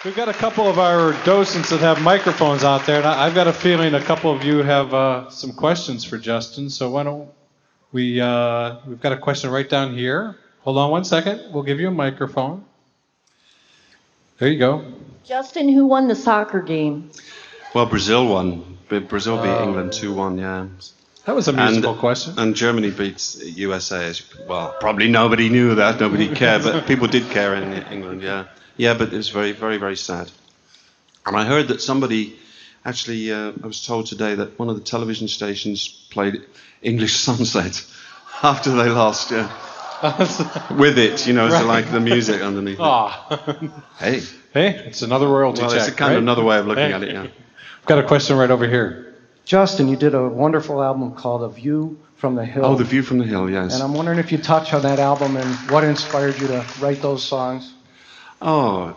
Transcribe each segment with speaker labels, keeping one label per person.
Speaker 1: We've got a couple of our docents that have microphones out there, and I've got a feeling a couple of you have some questions for Justin. So why don't we've got a question right down here. Hold on one second. We'll give you a microphone. There you go.
Speaker 2: Justin, who won the soccer game?
Speaker 3: Well, Brazil won. Brazil beat England 2-1, yeah.
Speaker 1: That was a musical question.
Speaker 3: And Germany beats USA. Well, probably nobody knew that, nobody cared, but people did care in England, yeah. Yeah, but it was very, very, very sad. And I heard that somebody, actually, I was told today that one of the television stations played English Sunset after they lost, yeah. With it, you know, right. So like the music underneath it. Hey,
Speaker 1: it's another royalty check.
Speaker 3: It's a kind of another way of looking at it, yeah.
Speaker 1: I've got a question right over here.
Speaker 4: Justin, you did a wonderful album called A View from the Hill.
Speaker 3: Oh, The View from the Hill, yes.
Speaker 4: And I'm wondering if you touch on that album and what inspired you to write those songs.
Speaker 3: Oh,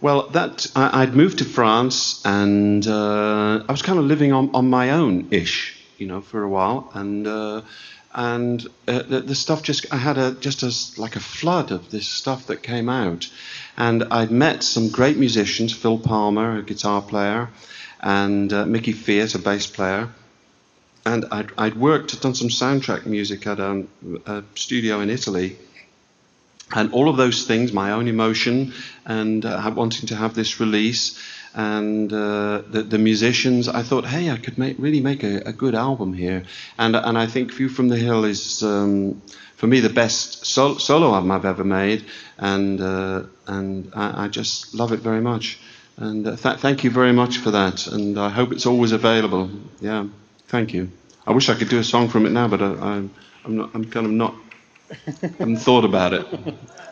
Speaker 3: well, I'd moved to France, and I was kind of living on my own-ish, you know, for a while, and the stuff I had like a flood of this stuff that came out, and I'd met some great musicians, Phil Palmer, a guitar player, and Mickey Fiat, a bass player, and I'd done some soundtrack music at a studio in Italy. And all of those things, my own emotion, and wanting to have this release, and the musicians, I thought, hey, I could really make a good album here. And I think View from the Hill is, for me, the best solo album I've ever made, and I just love it very much. And thank you very much for that, and I hope it's always available. Yeah, thank you. I wish I could do a song from it now, but I'm kind of not. I haven't thought about it,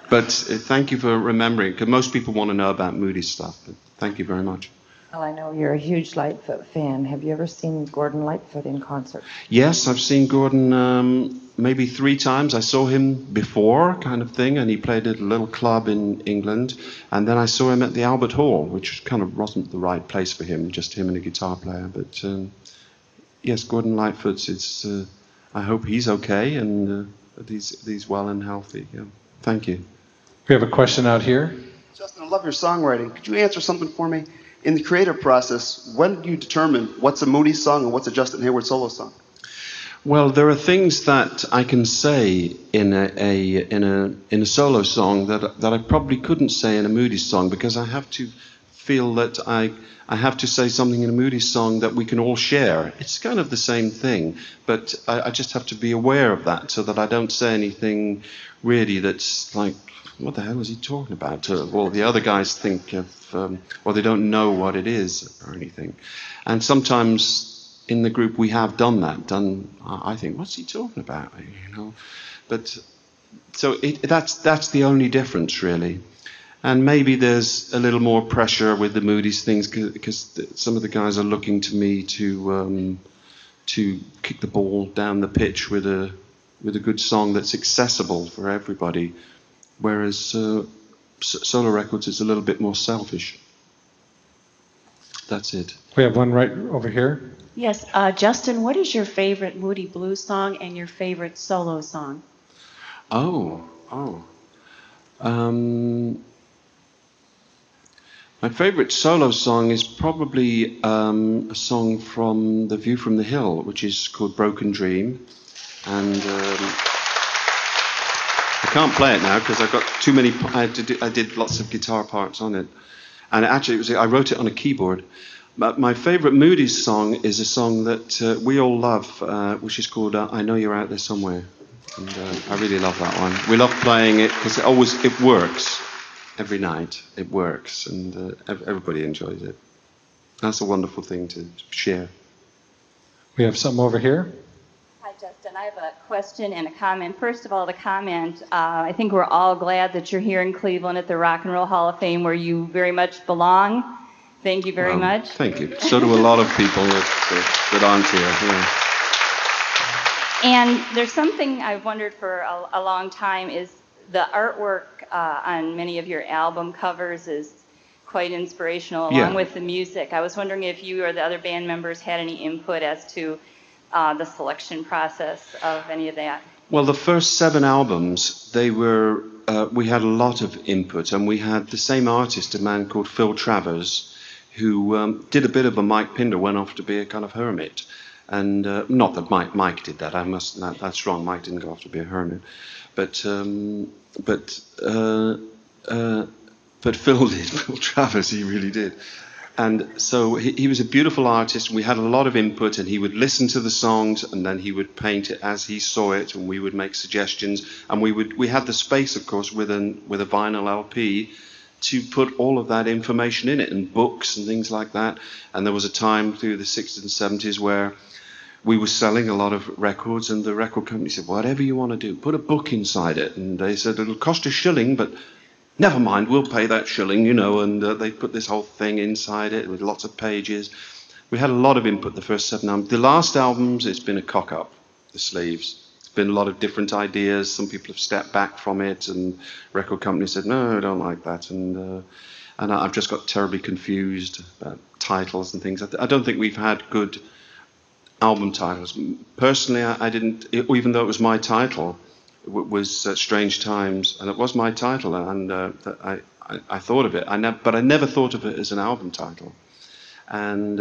Speaker 3: but thank you for remembering, because most people want to know about Moody stuff, but thank you very much.
Speaker 2: Well, I know you're a huge Lightfoot fan. Have you ever seen Gordon Lightfoot in concert?
Speaker 3: Yes, I've seen Gordon maybe 3 times. I saw him before, kind of thing, and he played at a little club in England, and then I saw him at the Albert Hall, which kind of wasn't the right place for him, just him and a guitar player, but yes, Gordon Lightfoot, I hope he's okay, and he's well and healthy. Yeah. Thank you.
Speaker 1: We have a question out here.
Speaker 5: Justin, I love your songwriting. Could you answer something for me? In the creative process, when do you determine what's a Moody song and what's a Justin Hayward solo song?
Speaker 3: Well, there are things that I can say in a solo song that I probably couldn't say in a Moody song, because I have to feel that I have to say something in a Moody song that we can all share. It's kind of the same thing, but I just have to be aware of that so that I don't say anything really that's like, what the hell is he talking about? Well, the other guys think of, well, they don't know what it is or anything. And sometimes in the group we have done that. I think, what's he talking about? You know, but so that's the only difference really. And maybe there's a little more pressure with the Moody's things, because some of the guys are looking to me to kick the ball down the pitch with a good song that's accessible for everybody, whereas solo records is a little bit more selfish. That's it.
Speaker 1: We have one right over here.
Speaker 6: Yes, Justin, what is your favorite Moody Blues song and your favorite solo song?
Speaker 3: My favorite solo song is probably a song from The View from the Hill, which is called Broken Dream. And I can't play it now because I've got too many. I did lots of guitar parts on it. And actually, I wrote it on a keyboard. But my favorite Moody song is a song that we all love, which is called I Know You're Out There Somewhere. And I really love that one. We love playing it because it works. Every night it works, and everybody enjoys it. That's a wonderful thing to share.
Speaker 1: We have something over here.
Speaker 7: Hi, Justin. I have a question and a comment. First of all, the comment, I think we're all glad that you're here in Cleveland at the Rock and Roll Hall of Fame, where you very much belong. Thank you very much.
Speaker 3: Thank you. So do a lot of people that aren't here. Yeah.
Speaker 7: And there's something I've wondered for a long time, is the artwork on many of your album covers is quite inspirational, along with the music. I was wondering if you or the other band members had any input as to the selection process of any of that.
Speaker 3: Well, the first 7 albums, they were we had a lot of input, and we had the same artist, a man called Phil Travers, who did a bit of a Mike Pinder, went off to be a kind of hermit. And not that Mike did that. That's wrong. Mike didn't go off to be a hermit, but Phil did. Phil Travers, he really did. And so he was a beautiful artist. We had a lot of input, and he would listen to the songs, and then he would paint it as he saw it, and we would make suggestions. And we had the space, of course, with a vinyl LP, to put all of that information in it, and books and things like that. And there was a time through the 60s and 70s where we were selling a lot of records, and the record company said, whatever you want to do, put a book inside it. And they said, it'll cost a shilling, but never mind, we'll pay that shilling, you know. And they put this whole thing inside it with lots of pages. We had a lot of input the first 7 albums. The last albums, it's been a cock-up, the sleeves. It's been a lot of different ideas. Some people have stepped back from it, and record companies said, no, I don't like that. And I've just got terribly confused about titles and things. I don't think we've had good album titles. Personally, I didn't, even though it was my title, it was Strange Times, and it was my title, and I thought of it, but I never thought of it as an album title. And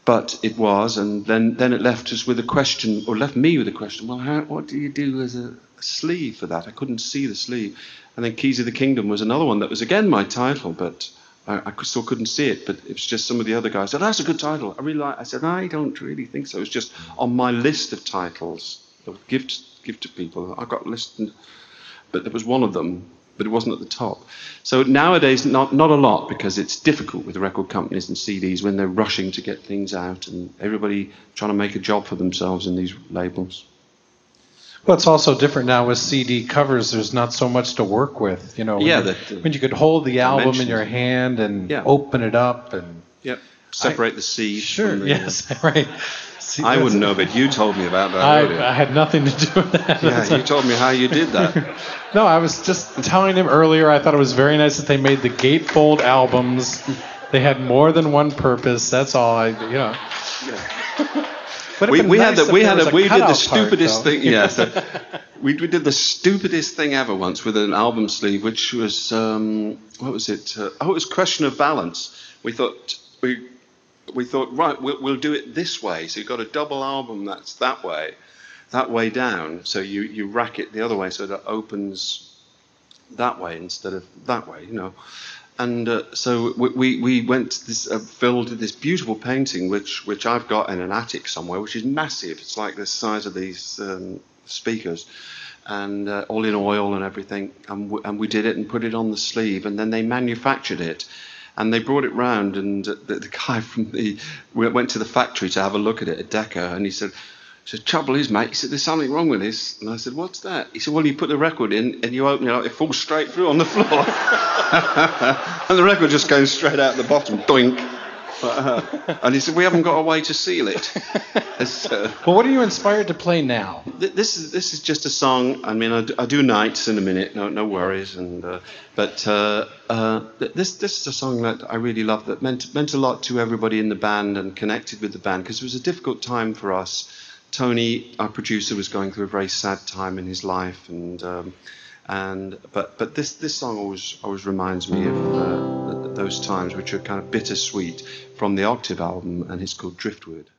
Speaker 3: but it was, and then it left us with a question, or left me with a question. Well, what do you do as a sleeve for that? I couldn't see the sleeve. And then Keys of the Kingdom was another one that was again my title, but I still couldn't see it. But it was just some of the other guys said, that's a good title. I really like. I said, I don't really think so. It was just on my list of titles that would give to people. I got listed, but there was one of them, but it wasn't at the top. So nowadays, not a lot, because it's difficult with record companies and CDs when they're rushing to get things out, and everybody trying to make a job for themselves in these labels.
Speaker 1: Well, it's also different now with CD covers. There's not so much to work with, you know. When you could hold the album in your hand and open it up and
Speaker 3: separate the seed.
Speaker 1: Sure.
Speaker 3: From the,
Speaker 1: yes. Right. See,
Speaker 3: I wouldn't know, but you told me about that.
Speaker 1: I had nothing to do with that.
Speaker 3: Yeah, you told me how you did that.
Speaker 1: No, I was just telling him earlier. I thought it was very nice that they made the gatefold albums. They had more than one purpose. That's all Yeah.
Speaker 3: We did the stupidest thing. Yeah, so we did the stupidest thing ever once with an album sleeve, which was what was it? It was Question of Balance. We thought right, we'll do it this way. So you've got a double album that's that way down. So you rack it the other way so that it opens that way instead of that way, you know. And so we went to this, Phil did this beautiful painting, which I've got in an attic somewhere, which is massive. It's like the size of these speakers, and all in oil and everything. And we did it and put it on the sleeve, and then they manufactured it. And they brought it round, and the guy we went to the factory to have a look at it, a Decca, and he said, trouble is, mate, he said, there's something wrong with this. And I said, what's that? He said, well, you put the record in, and you open it up, it falls straight through on the floor. And the record just goes straight out the bottom, doink. And he said, we haven't got a way to seal it.
Speaker 1: Well, what are you inspired to play now?
Speaker 3: This is just a song. I mean, I do nights in a minute, no worries. And but this is a song that I really love, that meant a lot to everybody in the band and connected with the band, because it was a difficult time for us. Tony, our producer, was going through a very sad time in his life, but this song always reminds me of those times, which are kind of bittersweet, from the Octave album, and it's called Driftwood.